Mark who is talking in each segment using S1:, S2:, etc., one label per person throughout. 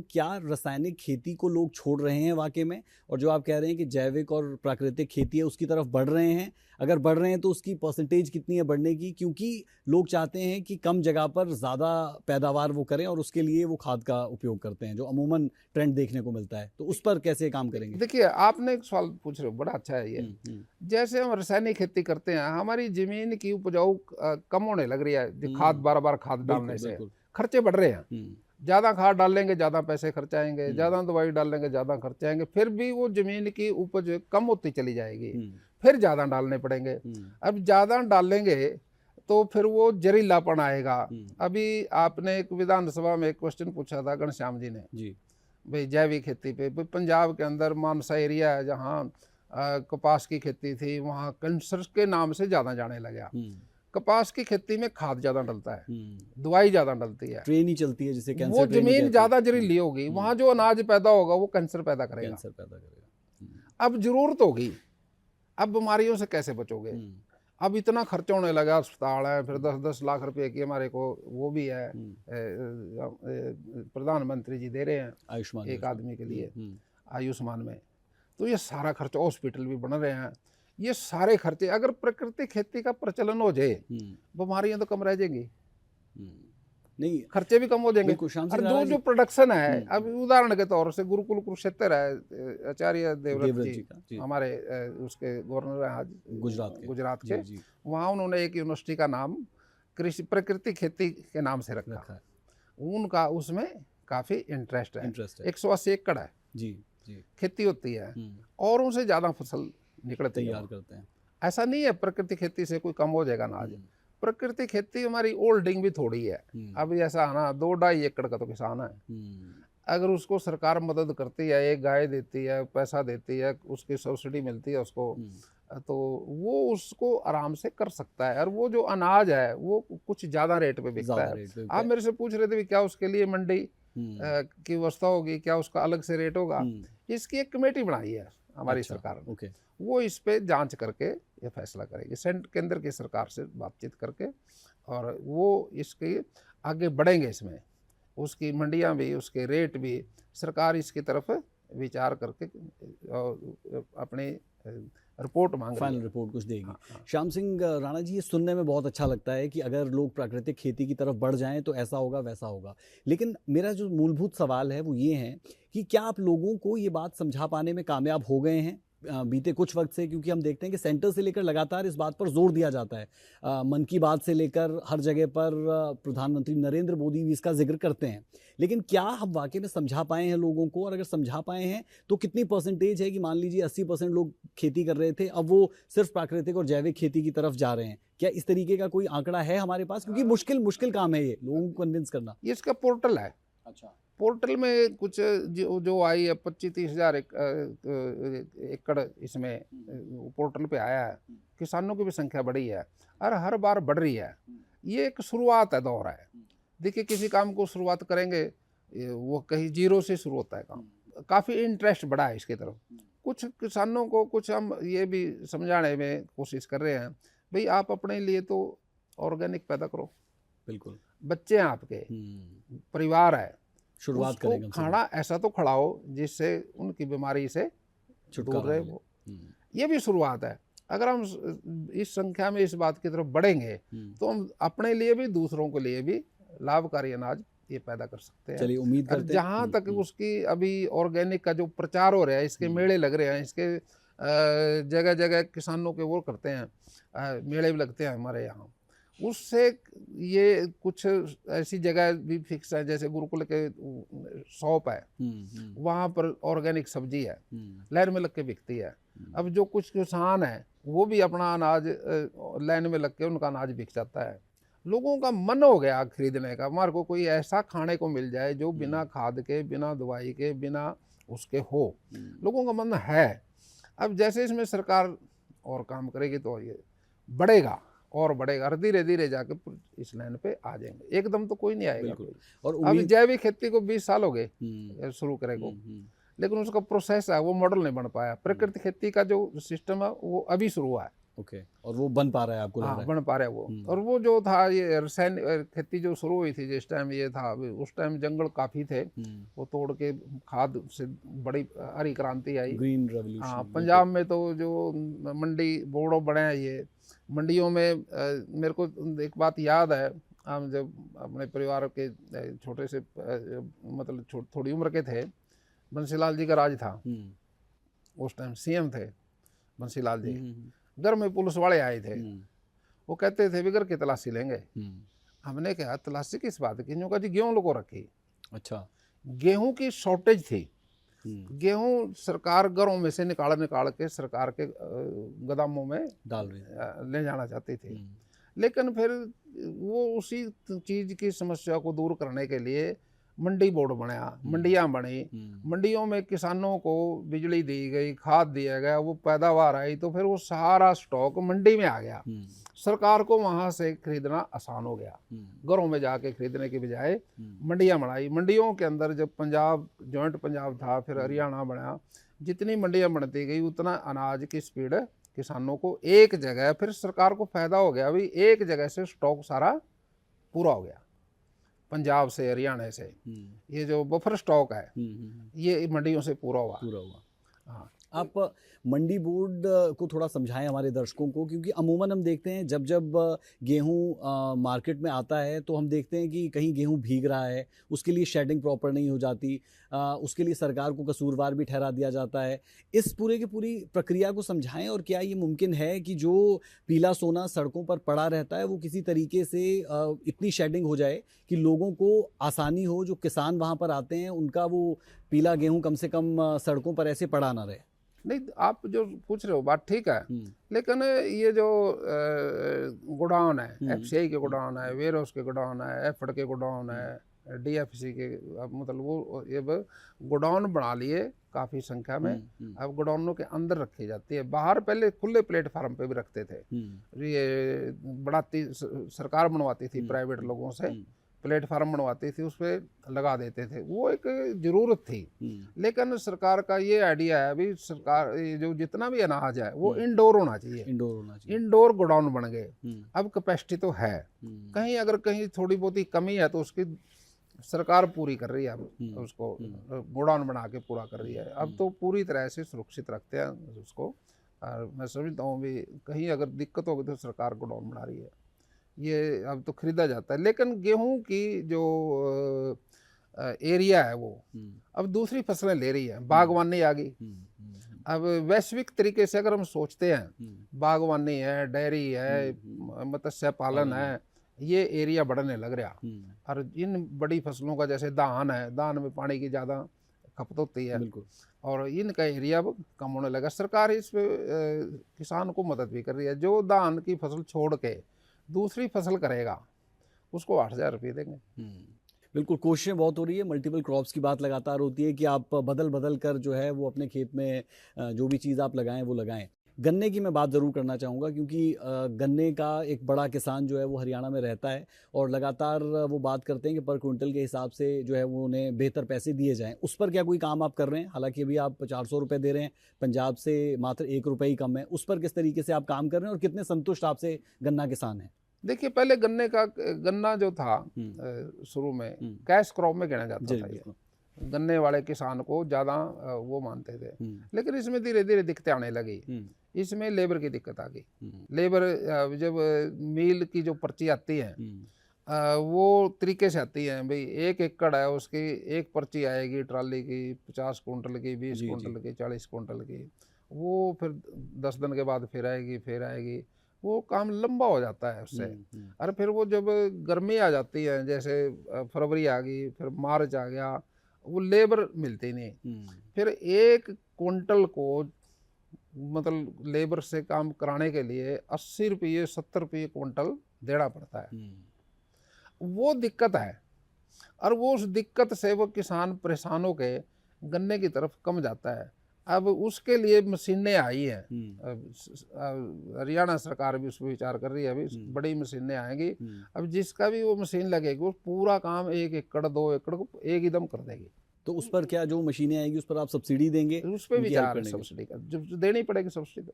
S1: क्या रासायनिक खेती को लोग छोड़ रहे हैं वाकई में, और जो आप कह रहे हैं कि जैविक और प्राकृतिक खेती है उसकी तरफ बढ़ रहे हैं? अगर बढ़ रहे हैं तो उसकी परसेंटेज कितनी है बढ़ने की? क्योंकि लोग चाहते हैं कि कम जगह पर ज़्यादा पैदावार वो करें और उसके लिए वो खाद का उपयोग करते हैं, जो अमूमन ट्रेंड देखने को मिलता है। तो उस पर कैसे काम करेंगे?
S2: देखिए, आपने एक सवाल पूछ रहे हो, बड़ा अच्छा है ये। जैसे हम रासायनिक खेती करते हैं, हमारी जमीन की उपजाऊ कम होने लग रही है, जो खाद बार खाद डालने से खर्चे बढ़ रहे हैं। ज़्यादा खाद डालेंगे ज़्यादा पैसे खर्च आएंगे, ज़्यादा दवाई डालेंगे ज़्यादा खर्च आएंगे, फिर भी वो जमीन की उपज कम होती चली जाएगी, फिर ज़्यादा डालने पड़ेंगे। अब ज़्यादा डालेंगे तो फिर वो जहरीलापन आएगा। अभी आपने एक विधानसभा में एक क्वेश्चन पूछा था घनश्याम जी ने, भाई जैविक खेती पे, पंजाब के अंदर मानसा एरिया है जहाँ कपास की खेती थी, वहाँ कैंसर के नाम से ज़्यादा जाने लगा। कपास की खेती में खाद ज्यादा डलता है, दवाई ज्यादा डलती है,
S1: ट्रेन ही चलती है जिसे कैंसर
S2: वो जमीन ज्यादा जहरीली होगी, वहां जो अनाज पैदा होगा वो कैंसर पैदा करेगा। अब जरूरत होगी, अब बीमारियों से कैसे बचोगे? अब इतना खर्च होने लगा, अस्पताल है, फिर 10-10 लाख रुपए की हमारे को वो भी है, प्रधानमंत्री जी दे रहे हैं आयुष्मान एक आदमी के लिए, आयुष्मान में। तो ये सारा खर्च, हॉस्पिटल भी बन रहे हैं, ये सारे खर्चे। अगर प्राकृतिक खेती का प्रचलन हो जाए, बीमारियां तो कम रह जाएंगी, नहीं खर्चे भी कम हो जाएंगे। और जो प्रोडक्शन है, अब उदाहरण के तौर से गुरुकुल कुरुक्षेत्र है, आचार्य देवव्रत जी हमारे उसके गवर्नर हैं आज गुजरात के, वहाँ उन्होंने एक यूनिवर्सिटी का नाम कृषि प्राकृतिक खेती के नाम से रखा है। उनका उसमें काफी इंटरेस्ट है। 180 एकड़ है खेती होती है और उनसे ज्यादा फसल निकलते तैयार करते हैं। ऐसा नहीं है प्राकृतिक खेती से कोई कम हो जाएगा अनाज। प्राकृतिक खेती हमारी होल्डिंग भी थोड़ी है। अब ऐसा है ना, 2-2.5 एकड़ का तो किसान है, अगर उसको सरकार मदद करती है, एक गाय देती है, पैसा देती है, उसकी सब्सिडी मिलती है उसको, तो वो उसको आराम से कर सकता है। और वो जो अनाज है वो कुछ ज्यादा रेट पे बिकता है। आप मेरे से पूछ रहे थे क्या उसके लिए मंडी की व्यवस्था होगी, क्या उसका अलग से रेट होगा? इसकी एक कमेटी बनाई है हमारी सरकार ने, वो इस पे जांच करके ये फैसला करेगी, केंद्र की सरकार से बातचीत करके, और वो इसके आगे बढ़ेंगे इसमें, उसकी मंडियां भी, उसके रेट भी, सरकार इसकी तरफ विचार करके अपनी रिपोर्ट मांग, फाइनल
S1: रिपोर्ट कुछ देगी। श्याम सिंह राणा जी, ये सुनने में बहुत अच्छा लगता है कि अगर लोग प्राकृतिक खेती की तरफ बढ़ जाएं तो ऐसा होगा वैसा होगा, लेकिन मेरा जो मूलभूत सवाल है वो ये है कि क्या आप लोगों को ये बात समझा पाने में कामयाब हो गए हैं बीते कुछ वक्त से? क्योंकि हम देखते हैं कि सेंटर से लेकर लगातार इस बात पर जोर दिया जाता है, मन की बात से लेकर हर जगह पर प्रधानमंत्री नरेंद्र मोदी भी इसका जिक्र करते हैं, लेकिन क्या हम वाकई में समझा पाए हैं लोगों को? और अगर समझा पाए हैं तो कितनी परसेंटेज है कि मान लीजिए 80% लोग खेती कर रहे थे, अब वो सिर्फ प्राकृतिक और जैविक खेती की तरफ जा रहे हैं? क्या इस तरीके का कोई आंकड़ा है हमारे पास? क्योंकि मुश्किल काम है ये लोगों को कन्विंस करना।
S2: ये इसका पोर्टल है। अच्छा, पोर्टल में कुछ जो आई है 25-30 हज़ार एकड़ इसमें पोर्टल पे आया है। किसानों की भी संख्या बढ़ी है और हर बार बढ़ रही है। ये एक शुरुआत है, दौर है। देखिए, किसी काम को शुरुआत करेंगे वो कहीं जीरो से शुरू होता है काम। काफ़ी इंटरेस्ट बढ़ा है इसकी तरफ। कुछ किसानों को कुछ हम ये भी समझाने में कोशिश कर रहे हैं, भाई आप अपने लिए तो ऑर्गेनिक पैदा करो, बिल्कुल, बच्चे हैं आपके, परिवार है, शुरुआत करेंगे, खाना ऐसा तो खिलाओ जिससे उनकी बीमारी से दूर रहे वो। ये भी शुरुआत है। अगर हम इस संख्या में इस बात की तरफ बढ़ेंगे तो हम अपने लिए भी दूसरों के लिए भी लाभकारी अनाज ये पैदा कर सकते हैं। चलिए, उम्मीद करते हैं। जहाँ तक उसकी अभी ऑर्गेनिक का जो प्रचार हो रहा है, इसके मेले लग रहे हैं, इसके जगह जगह किसानों के वो करते हैं, मेले भी लगते हैं हमारे यहाँ, उससे ये कुछ ऐसी जगह भी फिक्स है, जैसे गुरुकुल के शॉप है, वहाँ पर ऑर्गेनिक सब्जी है, लाइन में लग के बिकती है। अब जो कुछ किसान है वो भी अपना अनाज लाइन में लग के उनका अनाज बिक जाता है। लोगों का मन हो गया खरीदने का, हमारे को कोई ऐसा खाने को मिल जाए जो बिना खाद के, बिना दवाई के, बिना उसके हो, लोगों का मन है। अब जैसे इसमें सरकार और काम करेगी तो ये बढ़ेगा और बढ़ेगा, और धीरे धीरे जाके इस लाइन पे आ जाएंगे। एकदम तो कोई नहीं आएगा कोई। और अभी जैविक खेती को 20 साल हो गए शुरू करेगा, लेकिन उसका प्रोसेस है, वो मॉडल नहीं बन पाया। प्राकृतिक खेती का जो सिस्टम है वो अभी शुरू हुआ है।
S1: ओके, और वो बन पा रहा है आपको लग रहा
S2: हाँ
S1: है?
S2: बन पा रहा है वो। और वो जो था ये रासायनिक खेती जो शुरू हुई थी जिस टाइम ये था, अभी उस टाइम जंगल काफ़ी थे, वो तोड़ के खाद से बड़ी हरी क्रांति आई।
S1: ग्रीन
S2: हाँ
S1: रेवोल्यूशन।
S2: पंजाब में तो जो मंडी बोर्ड बने हैं ये मंडियों में, मेरे को एक बात याद है, हम जब अपने परिवार के छोटे से मतलब थोड़ी उम्र के थे, बंसीलाल जी का राज था उस टाइम, सीएम थे बंसीलाल जी। घर में पुलिस वाले आए थे, वो कहते थे बिगर की तलाशी लेंगे। हमने कहा तलाशी किस बात की? यूँ कहा जी गेहूँ लोगों रखी।
S1: अच्छा।
S2: गेहूं की शॉर्टेज थी, गेहूं सरकार घरों में से निकाल के सरकार के गोदामों में
S1: डाल रही
S2: ले जाना चाहती थी। लेकिन फिर वो उसी चीज की समस्या को दूर करने के लिए मंडी बोर्ड बनाया, मंडियां बनी, मंडियों में किसानों को बिजली दी गई, खाद दिया गया, वो पैदावार आई, तो फिर वो सारा स्टॉक मंडी में आ गया। सरकार को वहां से खरीदना आसान हो गया, घरों में जाके खरीदने के बजाय मंडियां बनाई। मंडियों के अंदर जब पंजाब जॉइंट पंजाब था, फिर हरियाणा बना, जितनी मंडियां बनती गई उतना अनाज की स्पीड किसानों को एक जगह, फिर सरकार को फायदा हो गया, भाई एक जगह से स्टॉक सारा पूरा हो गया, पंजाब से हरियाणा से ये जो बफर स्टॉक है ये मंडियों से पूरा हुआ। हाँ।
S1: आप मंडी बोर्ड को थोड़ा समझाएं हमारे दर्शकों को, क्योंकि अमूमन हम देखते हैं जब जब गेहूं मार्केट में आता है तो हम देखते हैं कि कहीं गेहूं भीग रहा है, उसके लिए शेडिंग प्रॉपर नहीं हो जाती, उसके लिए सरकार को कसूरवार भी ठहरा दिया जाता है। इस पूरे की पूरी प्रक्रिया को समझाएं, और क्या ये मुमकिन है कि जो पीला सोना सड़कों पर पड़ा रहता है वो किसी तरीके से इतनी शेडिंग हो जाए कि लोगों को आसानी हो, जो किसान वहाँ पर आते हैं उनका वो पीला गेहूं कम से कम सड़कों पर ऐसे पड़ा ना रहे?
S2: नहीं, आप जो पूछ रहे हो बात ठीक है, लेकिन ये जो गोडाउन है, एफसीआई के गोडाउन है, वेयर हाउस के गोडाउन है, एफड के गोडाउन है, डीएफसी के, मतलब वो अब गोडाउन बना लिए काफ़ी संख्या में। अब गोडाउनों के अंदर रखी जाती है, बाहर पहले खुले प्लेटफार्म पे भी रखते थे। ये बढ़ाती सरकार बनवाती थी प्राइवेट लोगों से, प्लेटफार्म बनवाती थी, उस पर लगा देते थे, वो एक ज़रूरत थी। लेकिन सरकार का ये आइडिया है अभी, सरकार जो जितना भी अनाज है वो इंडोर होना चाहिए, इंडोर गोडाउन बन गए। अब कैपेसिटी तो है, कहीं अगर कहीं थोड़ी बहुत ही कमी है तो उसकी सरकार पूरी कर रही है, अब उसको गोडाउन बना के पूरा कर रही है। अब तो पूरी तरह से सुरक्षित रखते हैं उसको, और मैं समझता हूँ भी कहीं अगर दिक्कत होगी तो सरकार गोडाउन बना रही है, ये अब तो खरीदा जाता है। लेकिन गेहूं की जो एरिया है वो अब दूसरी फसलें ले रही है, बागवानी आ गई। अब वैश्विक तरीके से अगर हम सोचते हैं, बागवानी है, डेयरी है, मत्स्य पालन है, ये एरिया बढ़ने लग रहा। और इन बड़ी फसलों का जैसे धान है, धान में पानी की ज़्यादा खपत होती है, और इनका एरिया अब कम होने लगा। सरकार इस पे किसान को मदद भी कर रही है, जो धान की फसल छोड़ के दूसरी फसल करेगा उसको 8,000 रुपये देंगे।
S1: बिल्कुल, कोशिशें बहुत हो रही है, मल्टीपल क्रॉप्स की बात लगातार होती है कि आप बदल बदल कर जो है वो अपने खेत में जो भी चीज़ आप लगाएं वो लगाएं। गन्ने की मैं बात ज़रूर करना चाहूँगा, क्योंकि गन्ने का एक बड़ा किसान जो है वो हरियाणा में रहता है, और लगातार वो बात करते हैं कि पर क्विंटल के हिसाब से जो है वो उन्हें बेहतर पैसे दिए जाएं। उस पर क्या कोई काम आप कर रहे हैं? हालांकि अभी आप 400 रुपये दे रहे हैं, पंजाब से मात्र 1 रुपये ही कम है, उस पर किस तरीके से आप काम कर रहे हैं और कितने संतुष्ट आपसे गन्ना किसान हैं? देखिए,
S2: पहले गन्ना जो था शुरू में कैश क्रॉप में गिना जाता था, ये गन्ने वाले किसान को ज़्यादा वो मानते थे। लेकिन इसमें धीरे धीरे दिक्कतें आने लगी, इसमें लेबर की दिक्कत आ गई। लेबर जब मील की जो पर्ची आती है वो तरीके से आती है, भाई 1 एकड़ है उसकी एक पर्ची आएगी ट्राली की, 50 कुंटल की, 20 कुंटल की, 40 कुंटल की, वो फिर 10 दिन के बाद फिर आएगी, वो काम लंबा हो जाता है उससे। और फिर वो जब गर्मी आ जाती है, जैसे फरवरी आ गई, फिर मार्च आ गया, वो लेबर मिलती नहीं। फिर 1 कुंटल को मतलब लेबर से काम कराने के लिए 80 रुपये 70 रुपये कुंटल देना पड़ता है, वो दिक्कत है। और वो उस दिक्कत से वो किसान परेशान होकर गन्ने की तरफ कम जाता है। अब उसके लिए मशीनें आई हैं, हरियाणा सरकार भी उस पर विचार कर रही है, अभी बड़ी मशीनें आएंगी। अब जिसका भी वो मशीन लगेगी वो पूरा काम 1 एकड़ 2 एकड़ को एक एकदम कर देगी।
S1: तो उस पर क्या जो मशीनें आएंगी उस पर आप सब्सिडी देंगे?
S2: उस पर विचार है, सब्सिडी का जो देनी पड़ेगी सब्सिडी।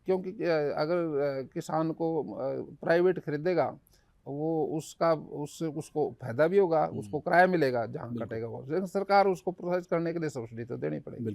S2: क्योंकि अगर किसान को प्राइवेट खरीदेगा, वो उसको फायदा भी होगा, उसको किराया मिलेगा, जहाँ
S1: बिल्कुल।
S2: कटेगा वो, लेकिन सरकार उसको प्रोसेस करने के लिए सब्सिडी तो देनी पड़ेगी।
S1: बिल्कुल।